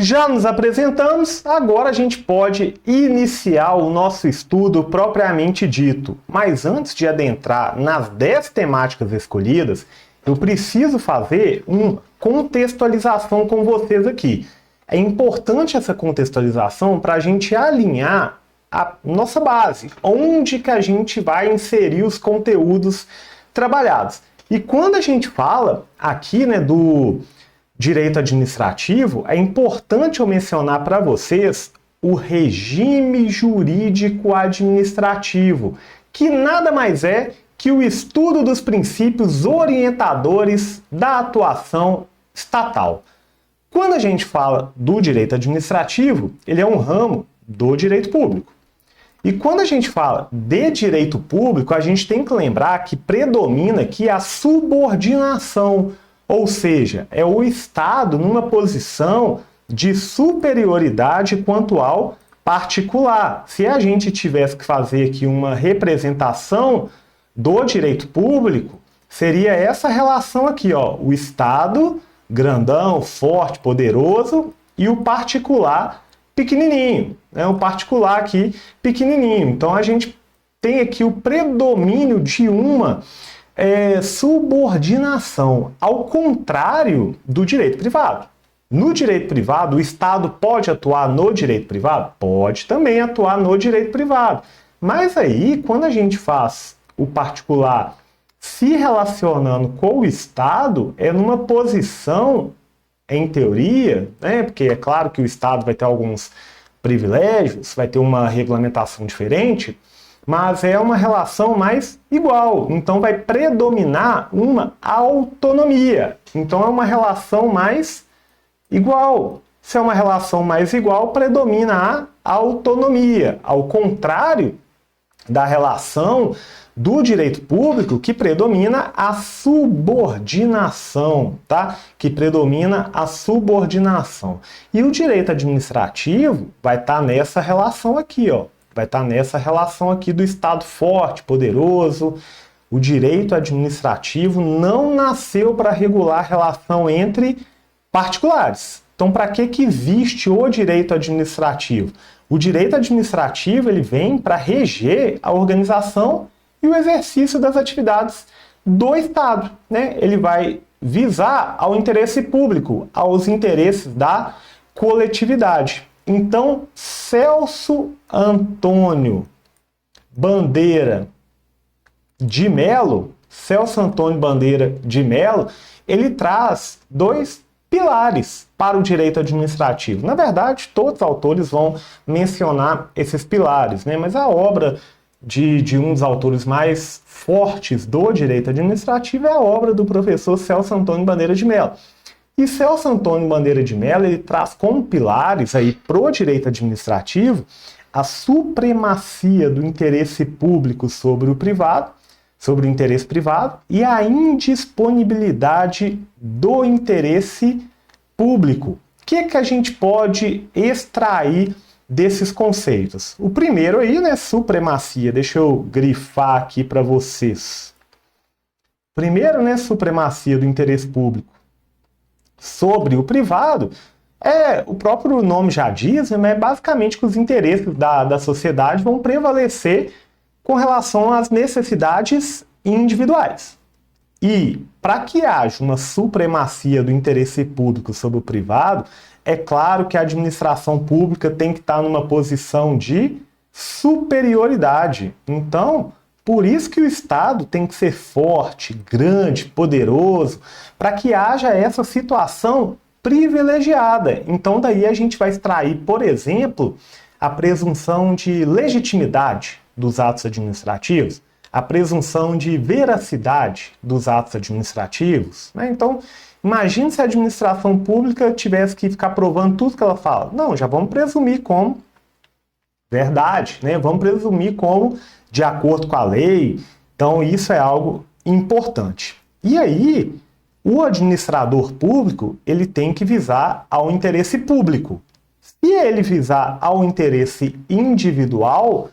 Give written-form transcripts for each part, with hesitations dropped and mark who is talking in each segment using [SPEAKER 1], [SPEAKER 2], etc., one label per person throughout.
[SPEAKER 1] Já nos apresentamos, agora a gente pode iniciar o nosso estudo propriamente dito. Mas antes de adentrar nas 10 temáticas escolhidas, eu preciso fazer uma contextualização com vocês aqui. É importante essa contextualização para a gente alinhar a nossa base, onde que a gente vai inserir os conteúdos trabalhados. E quando a gente fala aqui, do direito administrativo, é importante eu mencionar para vocês o regime jurídico administrativo, que nada mais é que o estudo dos princípios orientadores da atuação estatal. Quando a gente fala do direito administrativo, ele é um ramo do direito público. E quando a gente fala de direito público, a gente tem que lembrar que predomina aqui a subordinação, ou seja, é o Estado numa posição de superioridade quanto ao particular. Se a gente tivesse que fazer aqui uma representação do direito público, seria essa relação aqui, ó, o Estado grandão, forte, poderoso, e o particular pequenininho, o particular aqui pequenininho. Então a gente tem aqui o predomínio de uma subordinação, ao contrário do direito privado. No direito privado, o Estado pode atuar no direito privado? Pode também atuar no direito privado. Mas aí, quando a gente faz o particular se relacionando com o Estado, é numa posição, em teoria, porque é claro que o Estado vai ter alguns privilégios, vai ter uma regulamentação diferente, mas é uma relação mais igual. Então vai predominar uma autonomia. Então é uma relação mais igual. Se é uma relação mais igual, predomina a autonomia. Ao contrário da relação do direito público, que predomina a subordinação, tá? Que predomina a subordinação. E o direito administrativo vai estar nessa relação aqui, ó. Vai estar nessa relação aqui do Estado forte, poderoso. O direito administrativo não nasceu para regular a relação entre particulares. Então, para que existe o direito administrativo? O direito administrativo ele vem para reger a organização e o exercício das atividades do Estado, Ele vai visar ao interesse público, aos interesses da coletividade. Então, Celso Antônio Bandeira de Mello, ele traz dois pilares para o direito administrativo. Na verdade, todos os autores vão mencionar esses pilares, mas a obra de um dos autores mais fortes do direito administrativo é a obra do professor Celso Antônio Bandeira de Mello. E Celso Antônio Bandeira de Mello ele traz como pilares para o direito administrativo a supremacia do interesse público sobre o privado, sobre o interesse privado, e a indisponibilidade do interesse público. O que a gente pode extrair desses conceitos? O primeiro aí, supremacia. Deixa eu grifar aqui para vocês. Primeiro, supremacia do interesse público sobre o privado, o próprio nome já diz, é basicamente que os interesses da sociedade vão prevalecer com relação às necessidades individuais. E para que haja uma supremacia do interesse público sobre o privado, é claro que a administração pública tem que estar numa posição de superioridade. Então, por isso que o Estado tem que ser forte, grande, poderoso, para que haja essa situação privilegiada. Então, daí a gente vai extrair, por exemplo, a presunção de legitimidade dos atos administrativos, a presunção de veracidade dos atos administrativos. Então, imagine se a administração pública tivesse que ficar provando tudo que ela fala. Não, já vamos presumir como verdade, Vamos presumir como de acordo com a lei. Então, isso é algo importante. E aí, o administrador público, ele tem que visar ao interesse público. Se ele visar ao interesse individual,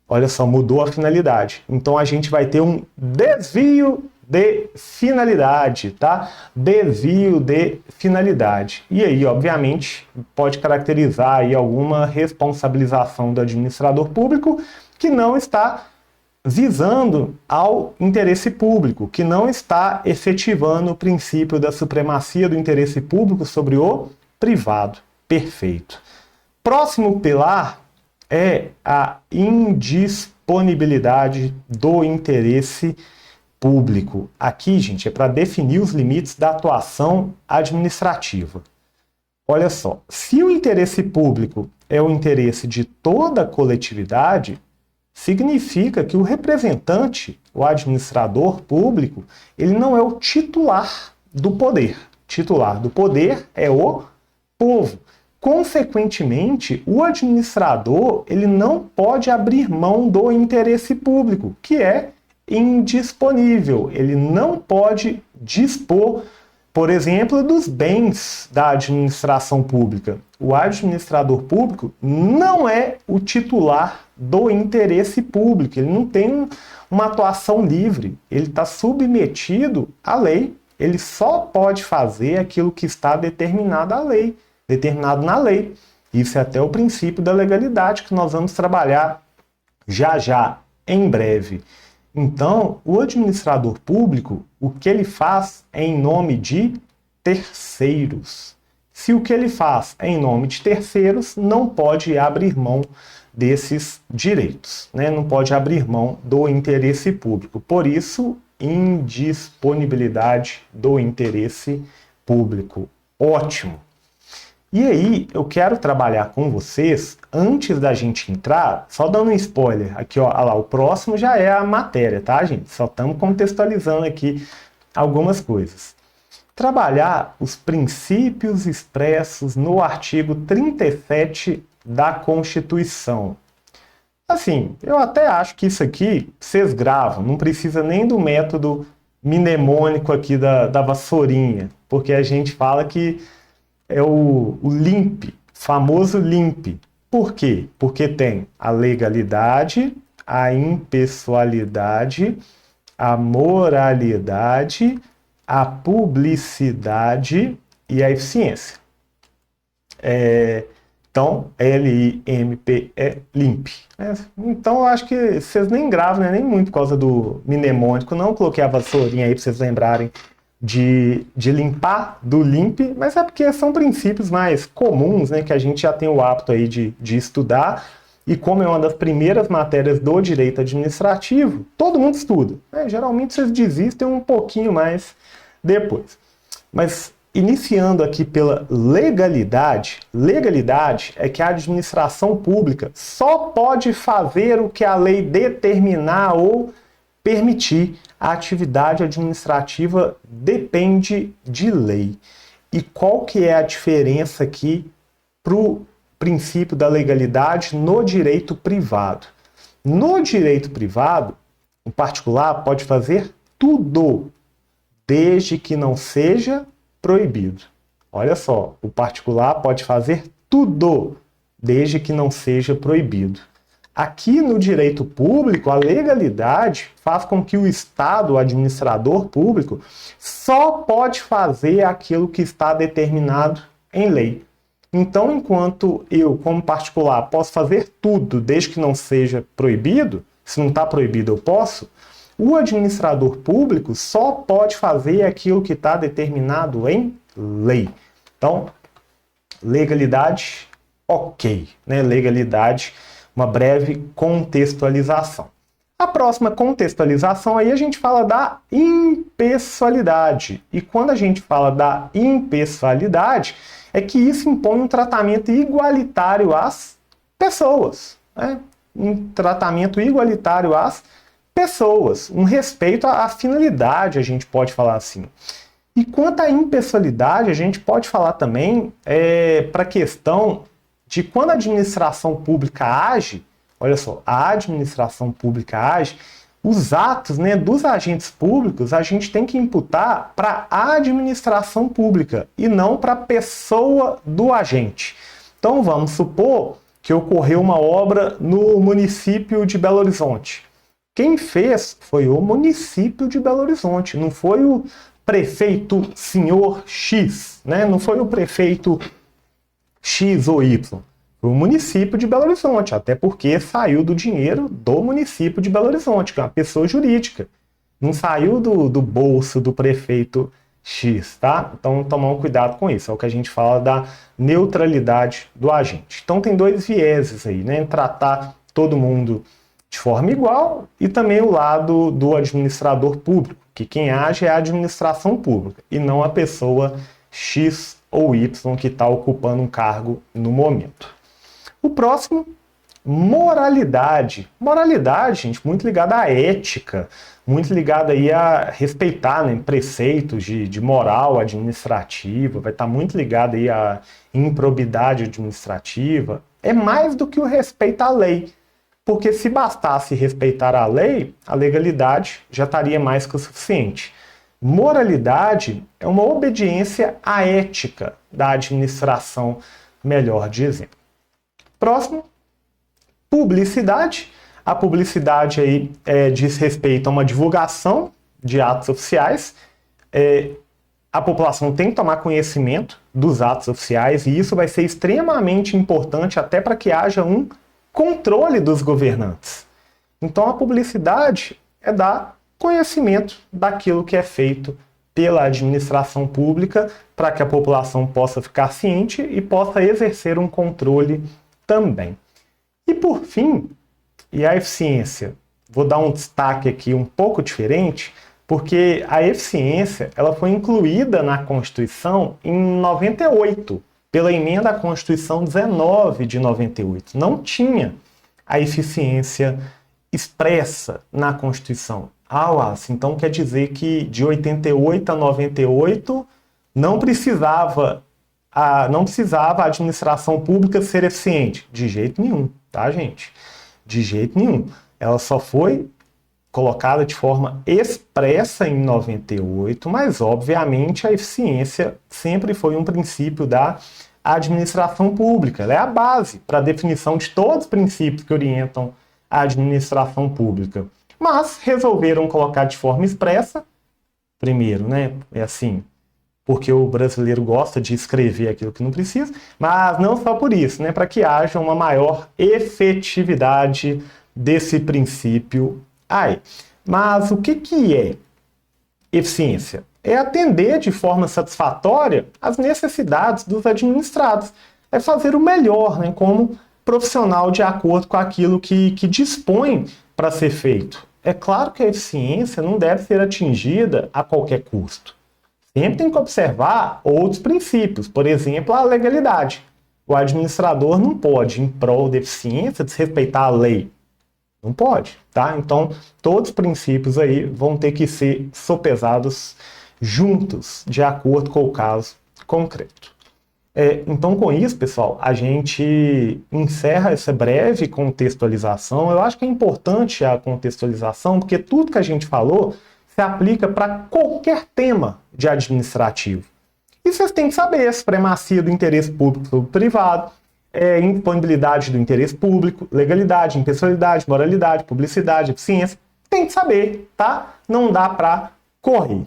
[SPEAKER 1] olha só, mudou a finalidade. Então, a gente vai ter um desvio de finalidade, tá? Desvio de finalidade. E aí, obviamente, pode caracterizar aí alguma responsabilização do administrador público que não está visando ao interesse público, que não está efetivando o princípio da supremacia do interesse público sobre o privado. Perfeito. Próximo pilar é a indisponibilidade do interesse público. Aqui, gente, é para definir os limites da atuação administrativa. Olha só, se o interesse público é o interesse de toda a coletividade, significa que o representante, o administrador público, ele não é o titular do poder. Titular do poder é o povo. Consequentemente, o administrador ele não pode abrir mão do interesse público, que é indisponível. Ele não pode dispor, por exemplo, dos bens da administração pública. O administrador público não é o titular do interesse público. Ele não tem uma atuação livre. Ele está submetido à lei. Ele só pode fazer aquilo que está determinado na lei. Isso é até o princípio da legalidade que nós vamos trabalhar já, em breve. Então, o administrador público, o que ele faz é em nome de terceiros. Se o que ele faz é em nome de terceiros, não pode abrir mão desses direitos, né? Não pode abrir mão do interesse público. Por isso, indisponibilidade do interesse público. Ótimo! E aí, eu quero trabalhar com vocês, antes da gente entrar, só dando um spoiler, aqui ó, lá, o próximo já é a matéria, tá, gente? Só estamos contextualizando aqui algumas coisas. Trabalhar os princípios expressos no artigo 37 da Constituição. Assim, eu até acho que isso aqui vocês gravam, não precisa nem do método mnemônico aqui da vassourinha, porque a gente fala que é o LIMP, famoso LIMP. Por quê? Porque tem a legalidade, a impessoalidade, a moralidade, a publicidade e a eficiência. Então, LIMP é LIMP. Então, eu acho que vocês nem gravam, né? Nem muito por causa do mnemônico. Não coloquei a vassourinha aí para vocês lembrarem de limpar do LIMP, mas é porque são princípios mais comuns, né, que a gente já tem o hábito aí de estudar, e como é uma das primeiras matérias do direito administrativo, todo mundo estuda. Geralmente vocês desistem um pouquinho mais depois. Mas iniciando aqui pela legalidade, legalidade é que a administração pública só pode fazer o que a lei determinar ou permitir. A atividade administrativa depende de lei. E qual que é a diferença aqui para o princípio da legalidade no direito privado? No direito privado, o particular pode fazer tudo, desde que não seja proibido. Olha só, o particular pode fazer tudo, desde que não seja proibido. Aqui no direito público, a legalidade faz com que o Estado, o administrador público, só pode fazer aquilo que está determinado em lei. Então, enquanto eu, como particular, posso fazer tudo desde que não seja proibido, se não está proibido eu posso, o administrador público só pode fazer aquilo que está determinado em lei. Então, legalidade, ok, né? Legalidade, uma breve contextualização. A próxima contextualização aí a gente fala da impessoalidade. E quando a gente fala da impessoalidade, é que isso impõe um tratamento igualitário às pessoas, né? Um tratamento igualitário às pessoas, um respeito à finalidade, a gente pode falar assim. E quanto à impessoalidade, a gente pode falar também para a questão de quando a administração pública age, olha só, a administração pública age, os atos, né, dos agentes públicos a gente tem que imputar para a administração pública e não para a pessoa do agente. Então vamos supor que ocorreu uma obra no município de Belo Horizonte. Quem fez foi o município de Belo Horizonte, não foi o prefeito senhor X, né? Não foi o prefeito X ou Y. Foi o município de Belo Horizonte, até porque saiu do dinheiro do município de Belo Horizonte, que é uma pessoa jurídica. Não saiu do bolso do prefeito X, tá? Então, tomar um cuidado com isso. É o que a gente fala da neutralidade do agente. Então, tem dois vieses aí, né? Tratar todo mundo de forma igual e também o lado do administrador público, que quem age é a administração pública e não a pessoa X ou Y que está ocupando um cargo no momento. O próximo, moralidade. Moralidade, gente, muito ligada à ética, muito ligada aí a respeitar, né, preceitos de moral administrativa, vai estar muito ligada aí à improbidade administrativa. É mais do que o respeito à lei. Porque se bastasse respeitar a lei, a legalidade já estaria mais que o suficiente. Moralidade é uma obediência à ética da administração, melhor dizendo. Próximo, publicidade. A publicidade aí diz respeito a uma divulgação de atos oficiais. A população tem que tomar conhecimento dos atos oficiais e isso vai ser extremamente importante até para que haja um controle dos governantes. Então a publicidade é dar conhecimento daquilo que é feito pela administração pública para que a população possa ficar ciente e possa exercer um controle também. E por fim, e a eficiência, vou dar um destaque aqui um pouco diferente, porque a eficiência ela foi incluída na Constituição em 98, pela emenda à Constituição 19 de 98. Não tinha a eficiência expressa na Constituição. Então quer dizer que de 88 a 98 não precisava a administração pública ser eficiente. De jeito nenhum, tá, gente? De jeito nenhum. Ela só foi colocada de forma expressa em 98, mas obviamente a eficiência sempre foi um princípio da administração pública. Ela é a base para a definição de todos os princípios que orientam a administração pública. Mas resolveram colocar de forma expressa, primeiro, né? É assim, porque o brasileiro gosta de escrever aquilo que não precisa, mas não só por isso, né? Para que haja uma maior efetividade desse princípio aí. Mas o que é eficiência? É atender de forma satisfatória as necessidades dos administrados. É fazer o melhor, né, como profissional de acordo com aquilo que dispõe para ser feito. É claro que a eficiência não deve ser atingida a qualquer custo. Sempre tem que observar outros princípios, por exemplo, a legalidade. O administrador não pode, em prol da eficiência, desrespeitar a lei. Não pode, tá? Então, todos os princípios aí vão ter que ser sopesados juntos, de acordo com o caso concreto. Então, com isso, pessoal, a gente encerra essa breve contextualização. Eu acho que é importante a contextualização, porque tudo que a gente falou se aplica para qualquer tema de administrativo. E vocês têm que saber a supremacia do interesse público sobre o privado, indisponibilidade do interesse público, legalidade, impessoalidade, moralidade, publicidade, eficiência. Tem que saber, tá? Não dá para correr.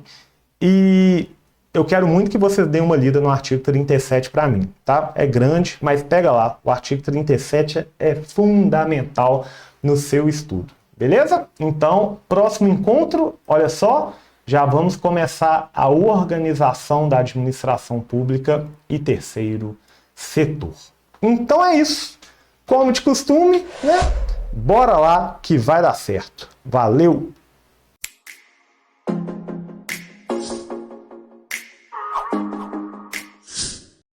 [SPEAKER 1] E eu quero muito que vocês deem uma lida no artigo 37 para mim, tá? É grande, mas pega lá. O artigo 37 é fundamental no seu estudo, beleza? Então, próximo encontro, olha só, já vamos começar a organização da administração pública e terceiro setor. Então é isso. Como de costume, né? Bora lá que vai dar certo. Valeu!